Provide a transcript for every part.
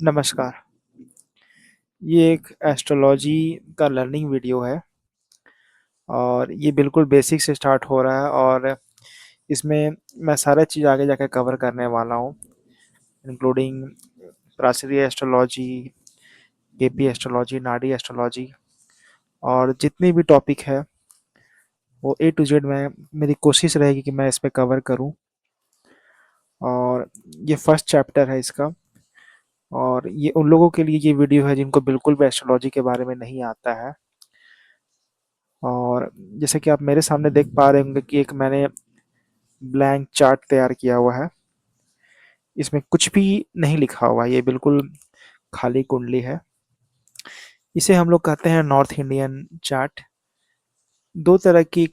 नमस्कार। ये एक एस्ट्रोलॉजी का लर्निंग वीडियो है और ये बिल्कुल बेसिक से स्टार्ट हो रहा है और इसमें मैं सारा चीज़ आगे जाके कवर करने वाला हूँ, इंक्लूडिंग प्राचीन एस्ट्रोलॉजी, केपी एस्ट्रोलॉजी, नाडी एस्ट्रोलॉजी और जितने भी टॉपिक है वो ए टू जेड मैं मेरी कोशिश रहेगी कि मैं इस पे कवर करूँ। और ये फर्स्ट चैप्टर है इसका और ये उन लोगों के लिए ये वीडियो है जिनको बिल्कुल भी एस्ट्रोलॉजी के बारे में नहीं आता है। और जैसे कि आप मेरे सामने देख पा रहे होंगे कि एक मैंने ब्लैंक चार्ट तैयार किया हुआ है। इसमें कुछ भी नहीं लिखा हुआ है, ये बिल्कुल खाली कुंडली है। इसे हम लोग कहते हैं नॉर्थ इंडियन चार्ट। दो तरह की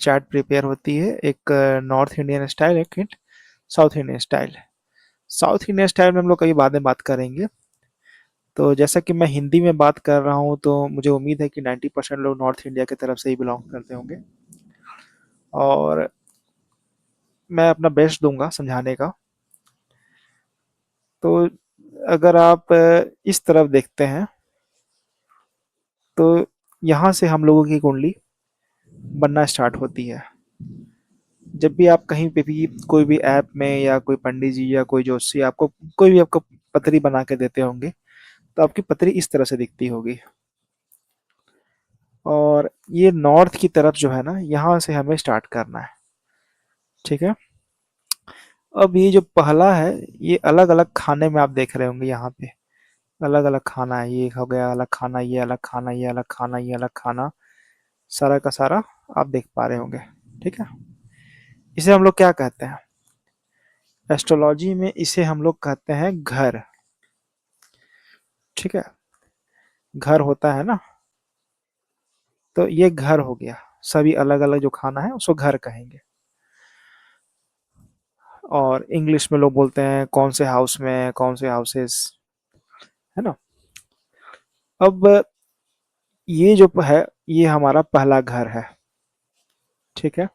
चार्ट प्रिपेयर होती है, एक नॉर्थ इंडियन स्टाइल, एक south Indian style. South Indian style में हम लोग कभी बाद में बात करेंगे। तो जैसा कि मैं हिंदी में बात कर रहा हूँ तो मुझे उम्मीद है कि 90% लोग नॉर्थ इंडिया की तरफ से ही बिलोंग करते होंगे और मैं अपना बेस्ट दूंगा समझाने का। तो अगर आप इस तरफ देखते हैं तो यहाँ से हम लोगों की कुंडली बनना स्टार्ट होती है। जब भी आप कहीं पे भी कोई भी ऐप में या कोई पंडित जी या कोई जोशी आपको कोई भी आपको पतरी बना के देते होंगे तो आपकी पतरी इस तरह से दिखती होगी। और ये नॉर्थ की तरफ जो है ना, यहाँ से हमें स्टार्ट करना है। ठीक है। अब ये जो पहला है, ये अलग अलग खाने में आप देख रहे होंगे। यहाँ पे अलग अलग खाना है, ये हो गया अलग खाना, ये अलग खाना, ये अलग खाना, ये अलग खाना, सारा का सारा आप देख पा रहे होंगे। ठीक है। इसे हम लोग क्या कहते हैं एस्ट्रोलॉजी में? इसे हम लोग कहते हैं घर। ठीक है। घर होता है ना, तो ये घर हो गया। सभी अलग अलग जो खाना है उसको घर कहेंगे। और इंग्लिश में लोग बोलते हैं कौन से हाउस में, कौन से हाउसेस, है ना। अब ये जो है, ये हमारा पहला घर है। ठीक है।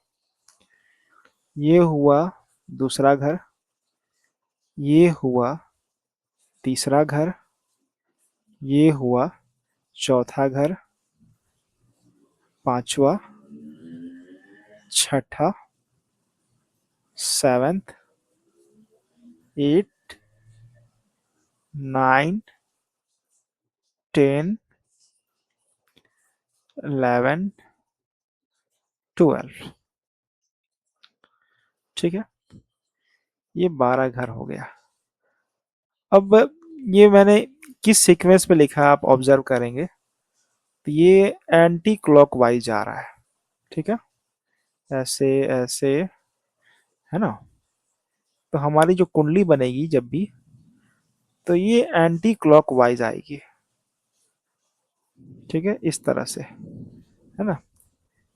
ये हुआ दूसरा घर, ये हुआ तीसरा घर, ये हुआ चौथा घर, पांचवा, छठा, सेवेंथ, एट, नाइन, 10, 11, 12। ठीक है। ये 12 घर हो गया। अब ये मैंने किस सीक्वेंस पे लिखा है आप ऑब्जर्व करेंगे तो ये एंटी क्लॉक वाइज जा रहा है। ठीक है। ऐसे ऐसे, है ना। तो हमारी जो कुंडली बनेगी जब भी, तो ये एंटी क्लॉक वाइज आएगी। ठीक है, इस तरह से, है ना।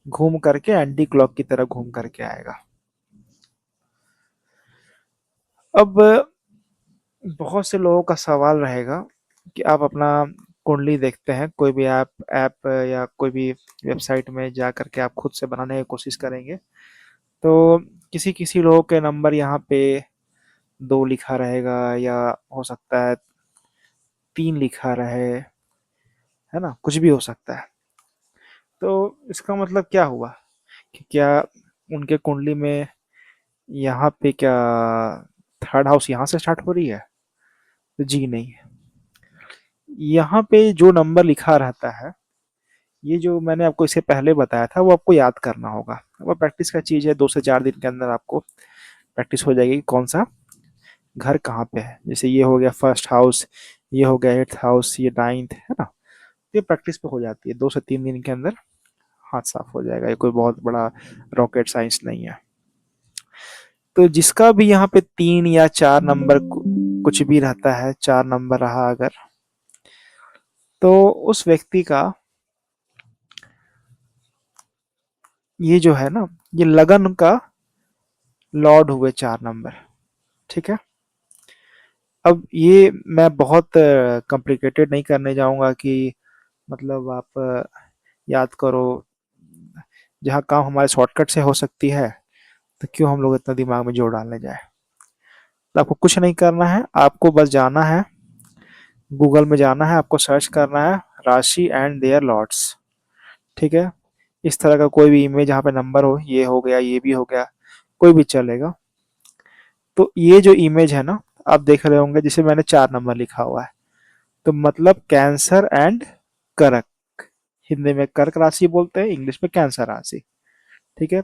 घूम करके एंटी क्लॉक की तरह घूम करके आएगा। अब बहुत से लोगों का सवाल रहेगा कि आप अपना कुंडली देखते हैं, कोई भी ऐप ऐप या कोई भी वेबसाइट में जा करके आप खुद से बनाने की कोशिश करेंगे तो किसी किसी लोगों के नंबर यहाँ पे 2 लिखा रहेगा, या हो सकता है 3 लिखा रहे, है ना, कुछ भी हो सकता है। तो इसका मतलब क्या हुआ कि क्या उनके कुंडली में यहाँ पे क्या थर्ड हाउस यहाँ से स्टार्ट हो रही है? तो जी नहीं। यहाँ पे जो नंबर लिखा रहता है, ये जो मैंने आपको इससे पहले बताया था, वो आपको याद करना होगा। वो प्रैक्टिस का चीज़ है, 2 से 4 दिन के अंदर आपको प्रैक्टिस हो जाएगी कौन सा घर कहाँ पे है। जैसे ये हो गया फर्स्ट हाउस, ये हो गया एट्थ हाउस, ये नाइन्थ, है ना। ये प्रैक्टिस पे हो जाती है, 2 से 3 दिन के अंदर हाथ साफ हो जाएगा। ये कोई बहुत बड़ा रॉकेट साइंस नहीं है। तो जिसका भी यहाँ पे 3 या 4 नंबर कुछ भी रहता है, 4 नंबर रहा अगर, तो उस व्यक्ति का ये जो है ना, ये लगन का लॉर्ड हुए 4 नंबर। ठीक है। अब ये मैं बहुत कॉम्प्लिकेटेड नहीं करने जाऊंगा कि मतलब आप याद करो। जहाँ काम हमारे शॉर्टकट से हो सकती है तो क्यों हम लोग इतना दिमाग में जोर डालने जाए। तो आपको कुछ नहीं करना है, आपको बस जाना है, गूगल में जाना है, आपको सर्च करना है राशि एंड देयर लॉट्स। ठीक है, इस तरह का कोई भी इमेज जहाँ पे नंबर हो, ये हो गया, ये भी हो गया, कोई भी चलेगा। तो ये जो इमेज है ना, आप देख रहे होंगे जिसे मैंने 4 नंबर लिखा हुआ है, तो मतलब कैंसर एंड कर्क। हिंदी में कर्क राशि बोलते हैं, इंग्लिश में कैंसर राशि। ठीक है,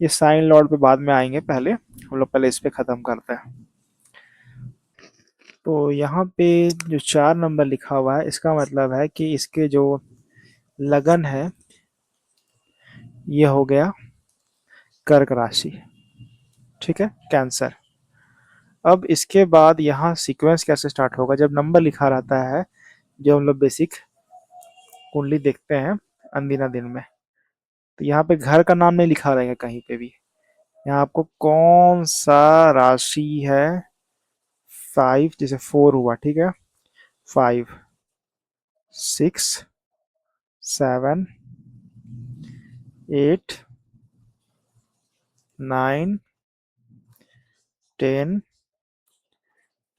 ये साइन लॉर्ड पे बाद में आएंगे, पहले हम लोग पहले इस पे खत्म करते हैं। तो यहाँ पे जो 4 नंबर लिखा हुआ है, इसका मतलब है कि इसके जो लगन है, ये हो गया कर्क राशि। ठीक है, कैंसर। अब इसके बाद यहाँ सीक्वेंस कैसे स्टार्ट होगा, जब नंबर लिखा रहता है, जो हम लोग बेसिक कुंडली देखते हैं अंदिना दिन में, तो यहाँ पे घर का नाम नहीं लिखा रहेगा कहीं पे भी। यहाँ आपको कौन सा राशि है, 5 जैसे 4 हुआ, ठीक है, 5, 6, 7, 8, 9, 10,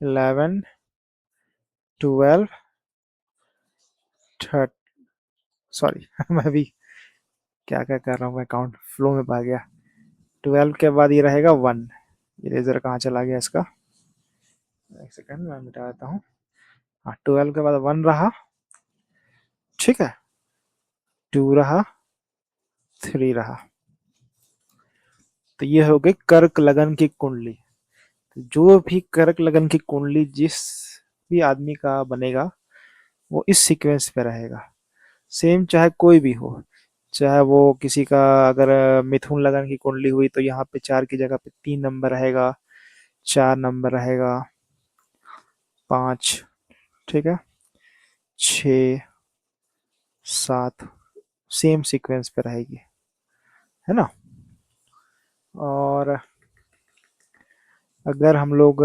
11, 12, 30, सॉरी मैं भी क्या क्या कर रहा हूँ, मैं काउंट फ्लो में पा गया। 12 के बाद ये रहेगा 1। इरेजर कहाँ चला गया इसका, एक सेकंड मैं मिटा देता हूँ। हाँ, 12 के बाद 1 रहा, ठीक है, 2 रहा, 3 रहा। तो ये हो गई कर्क लगन की कुंडली। तो जो भी कर्क लगन की कुंडली जिस भी आदमी का बनेगा, वो इस सीक्वेंस पे रहेगा। सेम चाहे कोई भी हो, चाहे वो किसी का अगर मिथुन लगन की कुंडली हुई, तो यहाँ पे 4 की जगह पे 3 नंबर रहेगा, 4 नंबर रहेगा, 5, ठीक है, 6, 7, सेम सीक्वेंस पे रहेगी, है ना। और अगर हम लोग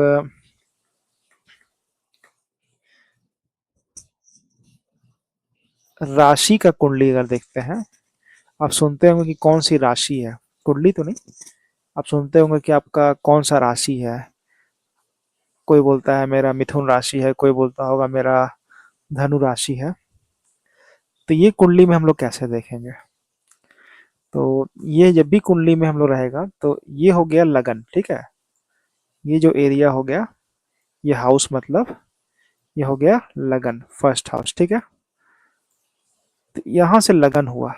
राशि का कुंडली अगर देखते हैं, आप सुनते होंगे कि कौन सी राशि है, कुंडली तो नहीं, आप सुनते होंगे कि आपका कौन सा राशि है। कोई बोलता है मेरा मिथुन राशि है, कोई बोलता होगा मेरा धनु राशि है। तो ये कुंडली में हम लोग कैसे देखेंगे, तो ये जब भी कुंडली में हम लोग रहेगा, तो ये हो गया लगन, ठीक है, ये जो एरिया हो गया, ये हाउस मतलब ये हो गया लगन, फर्स्ट हाउस, ठीक है। तो यहाँ से लगन हुआ,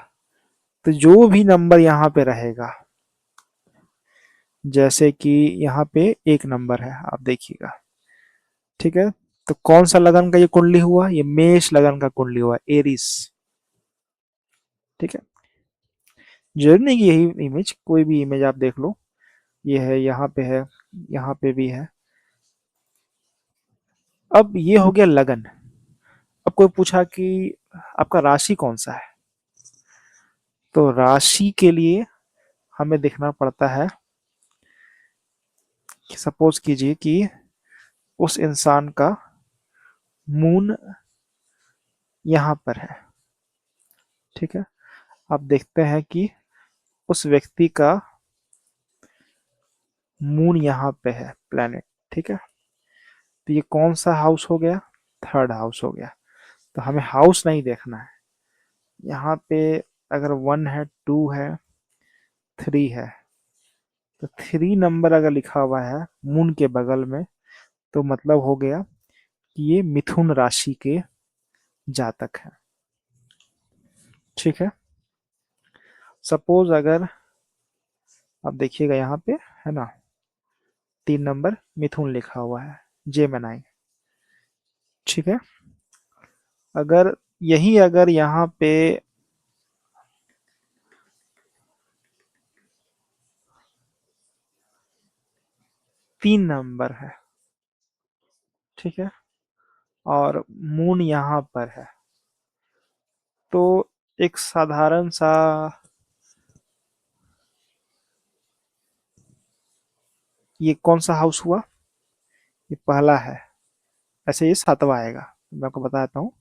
तो जो भी नंबर यहाँ पे रहेगा, जैसे कि यहाँ पे 1 नंबर है, आप देखिएगा, ठीक है। तो कौन सा लगन का ये कुंडली हुआ, ये मेष लगन का कुंडली हुआ, एरिस, ठीक है। जरूरी नहीं कि यही इमेज, कोई भी इमेज आप देख लो, ये है, यहाँ पे है, यहाँ पे भी है। अब ये हो गया लगन। अब कोई पूछा कि आपका राशि कौन सा है, तो राशि के लिए हमें देखना पड़ता है कि सपोज कीजिए कि उस इंसान का मून यहाँ पर है, ठीक है। आप देखते हैं कि उस व्यक्ति का मून यहाँ पे है, प्लेनेट, ठीक है। तो ये कौन सा हाउस हो गया, थर्ड हाउस हो गया। तो हमें हाउस नहीं देखना है यहाँ पे। अगर 1 है, 2 है, 3 है, तो 3 नंबर अगर लिखा हुआ है मून के बगल में, तो मतलब हो गया कि ये मिथुन राशि के जातक है, ठीक है। सपोज अगर आप देखिएगा यहाँ पे, है ना, 3 नंबर मिथुन लिखा हुआ है, जेमिनाई, ठीक है। अगर यही अगर यहाँ पे 3 नंबर है, ठीक है, और मून यहाँ पर है, तो एक साधारण सा, ये कौन सा हाउस हुआ, ये पहला है, ऐसे ये 7वां आएगा। मैं आपको बताता हूँ,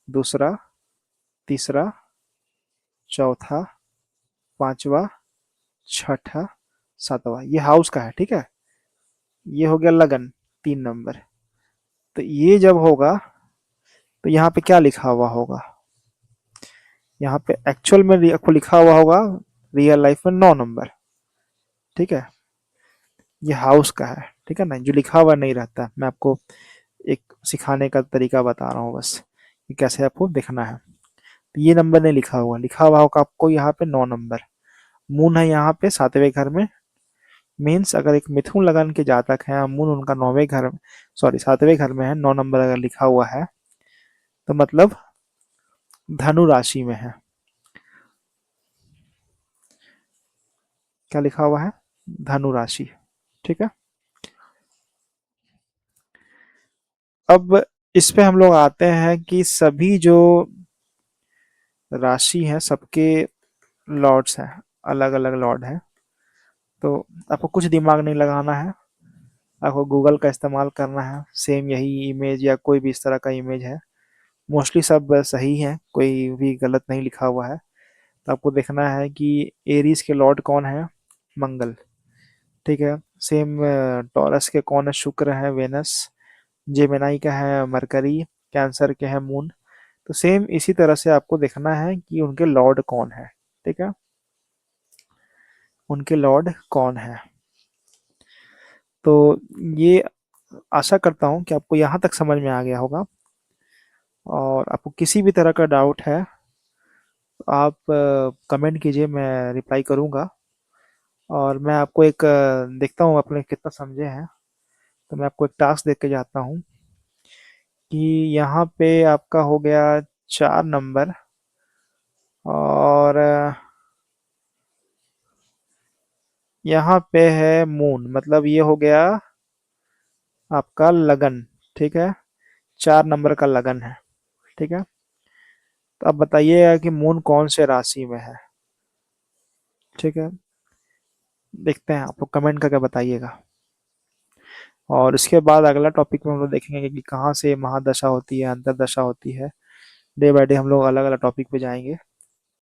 दूसरा, तीसरा, चौथा, पांचवा, छठा, 7वां, ये हाउस का है, ठीक है। ये हो गया लगन, 3 नंबर। तो ये जब होगा तो यहाँ पे क्या लिखा हुआ होगा? यहाँ पे एक्चुअल में आपको लिखा हुआ होगा रियल लाइफ में 9 नंबर। ठीक है, ये हाउस का है। ठीक है ना, जो लिखा हुआ नहीं रहता, मैं आपको एक सिखाने का तरीका बता रहा हूँ बस, कि कैसे आपको देखना है। तो ये नंबर नहीं लिखा हुआ, लिखा हुआ होगा आपको यहाँ पे 9 नंबर। मून है यहाँ पे 7वें घर में। मीन्स अगर एक मिथुन लगन के जातक हैं, मून उनका 9वें घर, सॉरी 7वें घर में है, 9 नंबर अगर लिखा हुआ है, तो मतलब धनु राशि में है। क्या लिखा हुआ है? धनु राशि। ठीक है। अब इस पे हम लोग आते हैं कि सभी जो राशि हैं सबके लॉर्ड्स हैं, अलग अलग लॉर्ड हैं। तो आपको कुछ दिमाग नहीं लगाना है, आपको गूगल का इस्तेमाल करना है। सेम यही इमेज या कोई भी इस तरह का इमेज है, मोस्टली सब सही है, कोई भी गलत नहीं लिखा हुआ है। तो आपको देखना है कि एरीज के लॉर्ड कौन है? मंगल। ठीक है। सेम टॉरस के कौन है? शुक्र है, वेनस। जेमिनाई का है मरकरी। कैंसर के है मून। तो सेम इसी तरह से आपको देखना है कि उनके लॉर्ड कौन है। ठीक है, उनके लॉर्ड कौन है। तो ये आशा करता हूँ कि आपको यहाँ तक समझ में आ गया होगा। और आपको किसी भी तरह का डाउट है तो आप कमेंट कीजिए, मैं रिप्लाई करूँगा। और मैं आपको एक देखता हूँ अपने कितना समझे हैं। तो मैं आपको एक टास्क देख के जाता हूँ कि यहाँ पे आपका हो गया 4 नंबर। और यहाँ पे है मून, मतलब ये हो गया आपका लगन। ठीक है, 4 नंबर का लगन है। ठीक है, तो अब बताइएगा कि मून कौन से राशि में है। ठीक है, देखते हैं, आपको कमेंट करके बताइएगा। और इसके बाद अगला टॉपिक में हम लोग देखेंगे कि कहाँ से महादशा होती है, अंतरदशा होती है। डे बाय डे हम लोग अलग अलग टॉपिक पे जाएंगे।